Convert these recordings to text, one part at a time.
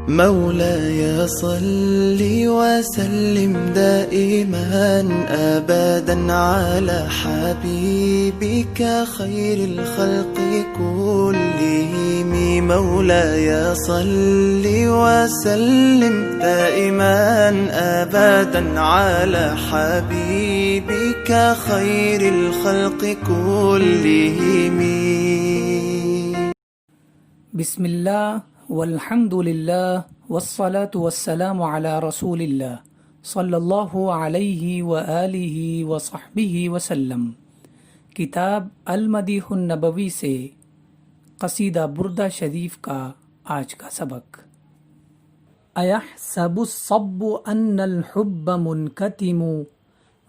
مولاي صل وسلم دائما أبدا على حبيبك خير الخلق كلهم. مولاي صل وسلم دائما أبدا على حبيبك خير الخلق كلهم. بسم اللہ والحمد للہ والصلاة والسلام علی رسول اللہ صلی اللہ علیہ وآلہ وصحبہ وسلم. کتاب المدیح النبوی سے قصیدہ بردہ شریف کا آج کا سبق. ایحسب الصب ان الحب منکتم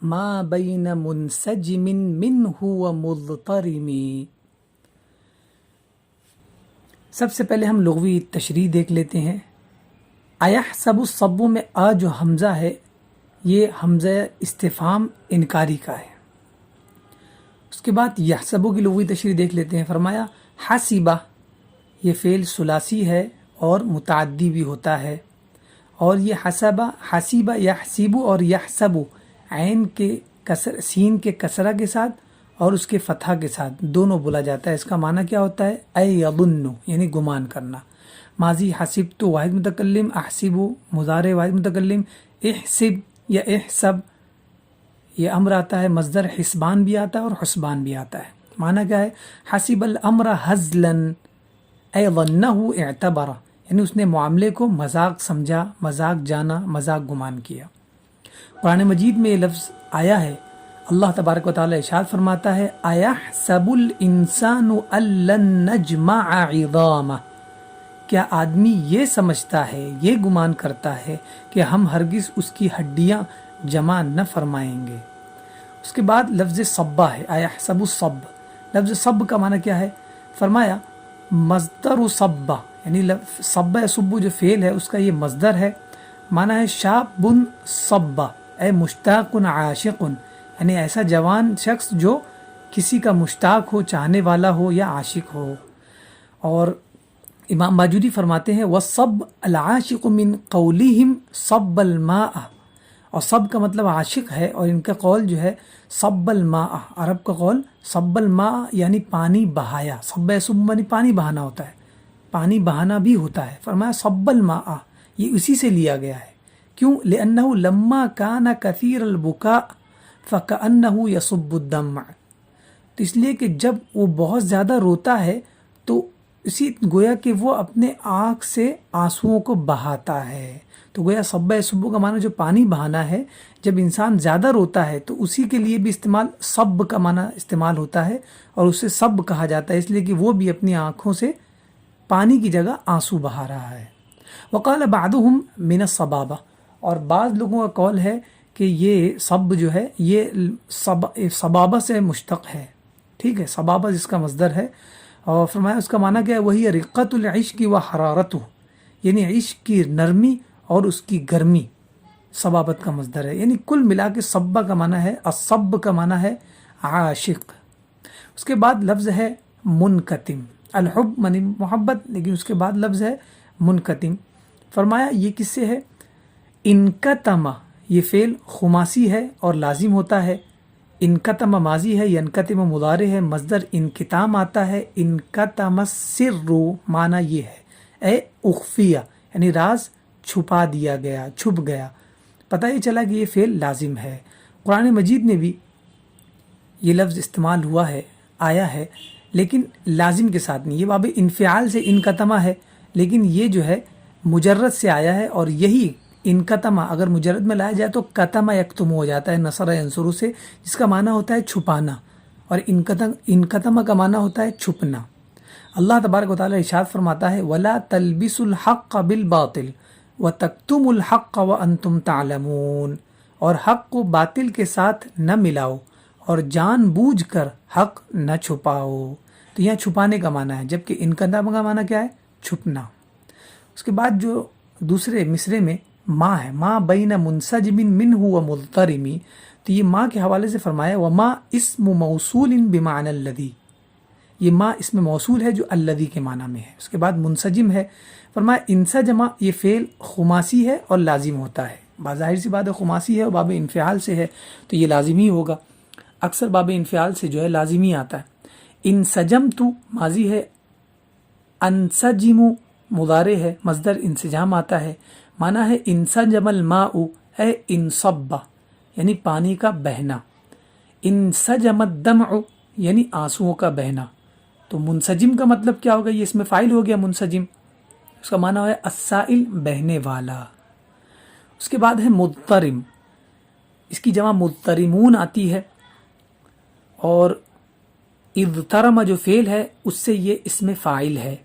ما بین منسجم منہ ومضطرم. سب سے پہلے ہم لغوی تشریح دیکھ لیتے ہیں. ایحسب الصب میں آ جو حمزہ ہے یہ حمزہ استفہام انکاری کا ہے. اس کے بعد یحسبو کی لغوی تشریح دیکھ لیتے ہیں. فرمایا حسبہ یہ فعل ثلاثی ہے اور متعدی بھی ہوتا ہے، اور یہ حسبہ یحسبو اور یحسبو عین کے کسر سین کے کسرہ کے ساتھ اور اس کے فتحہ کے ساتھ دونوں بولا جاتا ہے. اس کا معنی کیا ہوتا ہے؟ اے یظن یعنی گمان کرنا. ماضی حسبت واحد متکلم، احسب مضارع واحد متکلم، احسب یا احسب یہ امر آتا ہے. مصدر حسبان بھی آتا ہے اور حسبان بھی آتا ہے. معنی کیا ہے؟ حسب الامر ہزلا اے ظنہ اعتبر یعنی اس نے معاملے کو مذاق سمجھا، مذاق جانا، مذاق گمان کیا. قرآن مجید میں یہ لفظ آیا ہے. اللہ تبارک و تعالی ارشاد فرماتا ہے ایحسب الانسان ان لن نجمع عظامہ. کیا آدمی یہ سمجھتا ہے، یہ گمان کرتا ہے کہ ہم ہرگز اس کی ہڈیاں جمع نہ فرمائیں گے. اس کے بعد لفظ صبہ ہے. ایحسب الصب، لفظ صب کا معنی کیا ہے؟ فرمایا مصدر صبہ یعنی صبہ صبو جو فعل ہے اس کا یہ مصدر ہے. معنی ہے شاب صبہ اے مشتاق عاشق یعنی ایسا جوان شخص جو کسی کا مشتاق ہو، چاہنے والا ہو یا عاشق ہو. اور امام ماجودی فرماتے ہیں وَصَبْ الْعَاشِقُ مِنْ قَوْلِهِمْ صَبَّ الْمَاءَ، اور صب کا مطلب عاشق ہے اور ان کا قول جو ہے صب الماء، عرب کا قول صب الماء یعنی پانی بہایا. صب صب یعنی پانی بہانا ہوتا ہے، پانی بہانا بھی ہوتا ہے. فرمایا صب الماء یہ اسی سے لیا گیا ہے. کیوں؟ لِأَنَّهُ لَمَّا كَانَ كَثِيرَ الْبُكَاءِ فَكَأَنَّهُ يَصُبُّ الدَّمْعَ. تو اس لیے کہ جب وہ بہت زیادہ روتا ہے تو اسی گویا کہ وہ اپنے آنکھ سے آنسوؤں کو بہاتا ہے. تو گویا صبہ صبح کا معنی جو پانی بہانا ہے، جب انسان زیادہ روتا ہے تو اسی کے لیے بھی استعمال صب کا معنی استعمال ہوتا ہے اور اسے صب کہا جاتا ہے، اس لیے کہ وہ بھی اپنی آنکھوں سے پانی کی جگہ آنسو بہا رہا ہے. وقال بعضهم من الصبابہ، اور بعض لوگوں کا قول ہے کہ یہ صب جو ہے یہ صبابہ سے مشتق ہے. ٹھیک ہے، صبابہ جس کا مصدر ہے. اور فرمایا اس کا معنی کیا ہے؟ وہی رقت العشق و حرارتہ یعنی عشق کی نرمی اور اس کی گرمی صبابت کا مصدر ہے. یعنی کل ملا کے صبہ کا معنی ہے، الصب کا معنی ہے عاشق. اس کے بعد لفظ ہے منکتم. الحب منی محبت، لیکن اس کے بعد لفظ ہے منکتم. فرمایا یہ کس سے ہے؟ انکتم یہ فعل خماسی ہے اور لازم ہوتا ہے. انکتم ماضی ہے، ینکتم مضارع ہے، مصدر انکتام آتا ہے. انکتم السر معنی یہ ہے اے اخفیہ یعنی راز چھپا دیا گیا، چھپ گیا. پتہ یہ چلا کہ یہ فعل لازم ہے. قرآن مجید میں بھی یہ لفظ استعمال ہوا ہے، آیا ہے، لیکن لازم کے ساتھ نہیں. یہ باب انفعال سے انکتمہ ہے، لیکن یہ جو ہے مجرد سے آیا ہے. اور یہی انکتمہ اگر مجرد میں لایا جائے تو کتمہ یکتم ہو جاتا ہے نصر ینصر سے، جس کا معنی ہوتا ہے چھپانا، اور انکتمہ کا معنی ہوتا ہے چھپنا. اللہ تبارک و تعالی ارشاد فرماتا ہے وَلَا تَلْبِسُوا الْحَقَّ بِالْبَاطِلِ وَتَكْتُمُوا الْحَقَّ وَأَنْتُمْ تَعْلَمُونَ، اور حق کو باطل کے ساتھ نہ ملاؤ اور جان بوجھ کر حق نہ چھپاؤ. تو یہاں چھپانے کا معنی ہے، جبکہ انکتمہ کا معنی کیا ہے؟ چھپنا. اس کے بعد جو دوسرے مصرے میں ماں ہے، ماں بین منسجم منہ و مضطرمی، تو یہ ماں کے حوالے سے فرمایا وما اسم موصول بمعنی الذی، یہ ما اس میں موصول ہے جو الذی کے معنی میں ہے. اس کے بعد منسجم ہے. فرمایا انسجم یہ فعل خماسی ہے اور لازم ہوتا ہے. بظاہر سی بات ہے خماسی ہے اور باب انفعال سے ہے تو یہ لازمی ہوگا. اکثر باب انفعال سے جو ہے لازمی آتا ہے. انسجمت ماضی ہے، انسجم مضارع ہے، مصدر انسجام آتا ہے. معنی ہے انسجم الماء ہے انصب یعنی پانی کا بہنا. انسجم الدمع یعنی آنسوؤں کا بہنا. تو منسجم کا مطلب کیا ہوگا؟ یہ اس میں فاعل ہو گیا منسجم. اس کا معنی ہے السائل بہنے والا. اس کے بعد ہے مضطرم. اس کی جمع مضطرمون آتی ہے اور اضطرم جو فعل ہے اس سے یہ اس میں فاعل ہے.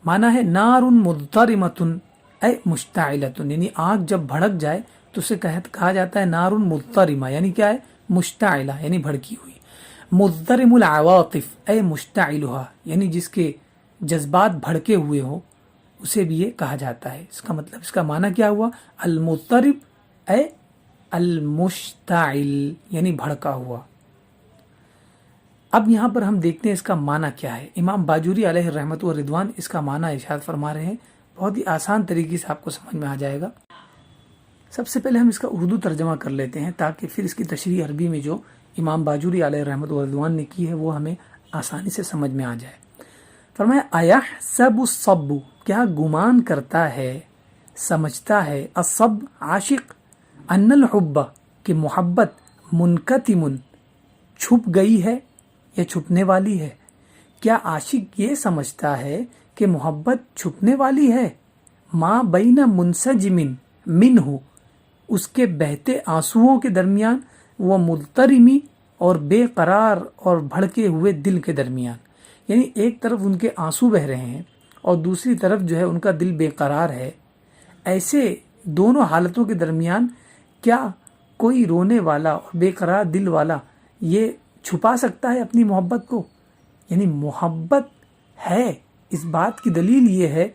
معنی ہے نار مضطرمۃ اے مشتعلۃ یعنی آگ جب بھڑک جائے تو اسے کہا جاتا ہے نار مضطرمہ یعنی کیا ہے؟ مشتعلہ یعنی بھڑکی ہوئی. مضطرم العواطف اے مشتعلها یعنی جس کے جذبات بھڑکے ہوئے ہو اسے بھی یہ کہا جاتا ہے. اس کا مطلب اس کا معنی کیا ہوا؟ المضطرب اے المشتعل یعنی بھڑکا ہوا. اب یہاں پر ہم دیکھتے ہیں اس کا معنی کیا ہے. امام باجوری علیہ الرحمت و رضوان اس کا معنی ارشاد فرما رہے ہیں. بہت ہی آسان طریقے سے آپ کو سمجھ میں آ جائے گا. سب سے پہلے ہم اس کا اردو ترجمہ کر لیتے ہیں تاکہ پھر اس کی تشریح عربی میں جو امام باجوری علیہ الرحمت و رضوان نے کی ہے وہ ہمیں آسانی سے سمجھ میں آ جائے. فرمایا ایحسب الصب کیا گمان کرتا ہے، سمجھتا ہے، الصب عاشق، ان الحب کہ محبت منکتم چھپ گئی ہے یا چھپنے والی ہے. کیا عاشق یہ سمجھتا ہے کہ محبت چھپنے والی ہے؟ ما بین منسجم منہ اس کے بہتے آنسوؤں کے درمیان، وہ مضطرمی اور بے قرار اور بھڑکے ہوئے دل کے درمیان. یعنی ایک طرف ان کے آنسو بہ رہے ہیں اور دوسری طرف جو ہے ان کا دل بے قرار ہے. ایسے دونوں حالتوں کے درمیان کیا کوئی رونے والا اور بے قرار دل والا یہ چھپا سکتا ہے اپنی محبت کو؟ یعنی محبت ہے. اس بات کی دلیل یہ ہے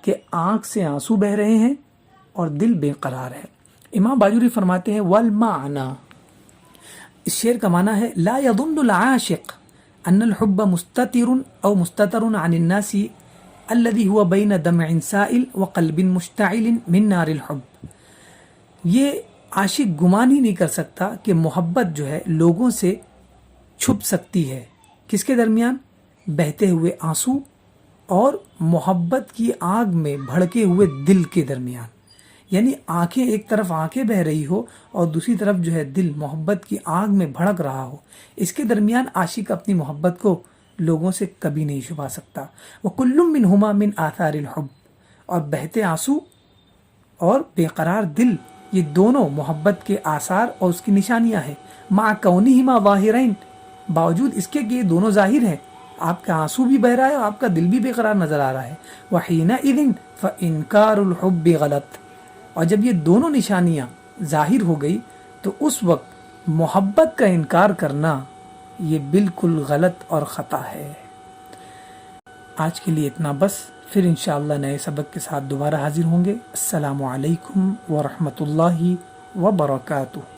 کہ آنکھ سے آنسو بہ رہے ہیں اور دل بے قرار ہے. امام باجوری فرماتے ہیں والمعنی اس شعر کا معنی ہے لا يظن العاشق ان الحب مستتر او مستتر عن الناس الذي هو بين دمع سائل وقلب مشتعل من نار الحب. یہ عاشق گمان ہی نہیں کر سکتا کہ محبت جو ہے لوگوں سے چھپ سکتی ہے. کس کے درمیان؟ بہتے ہوئے آنسو اور محبت کی آگ میں بھڑکے ہوئے دل کے درمیان. یعنی آنکھیں ایک طرف آنکھیں بہ رہی ہو اور دوسری طرف جو ہے دل محبت کی آگ میں بھڑک رہا ہو. اس کے درمیان عاشق اپنی محبت کو لوگوں سے کبھی نہیں چھپا سکتا. وَكُلٌّ مِّنْهُمَا مِنْ آثَارِ الْحُبِّ اور بہتے آنسو اور بے قرار دل یہ دونوں محبت کے آثار اور اس کی نشانیاں ہیں. مَعَ كَوْنِهِمَا ظَاهِرَيْنِ باوجود اس کے کہ یہ دونوں ظاہر ہیں. آپ کا آنسو بھی بہ رہا ہے اور آپ کا دل بھی بے قرار نظر آ رہا ہے. وَحِينَئِذٍ فَإِنْكَارُ الْحُبِّ غَلَطٌ اور جب یہ دونوں نشانیاں ظاہر ہو گئی تو اس وقت محبت کا انکار کرنا یہ بالکل غلط اور خطا ہے. آج کے لیے اتنا بس. پھر انشاءاللہ نئے سبق کے ساتھ دوبارہ حاضر ہوں گے. السلام علیکم ورحمۃ اللہ وبرکاتہ.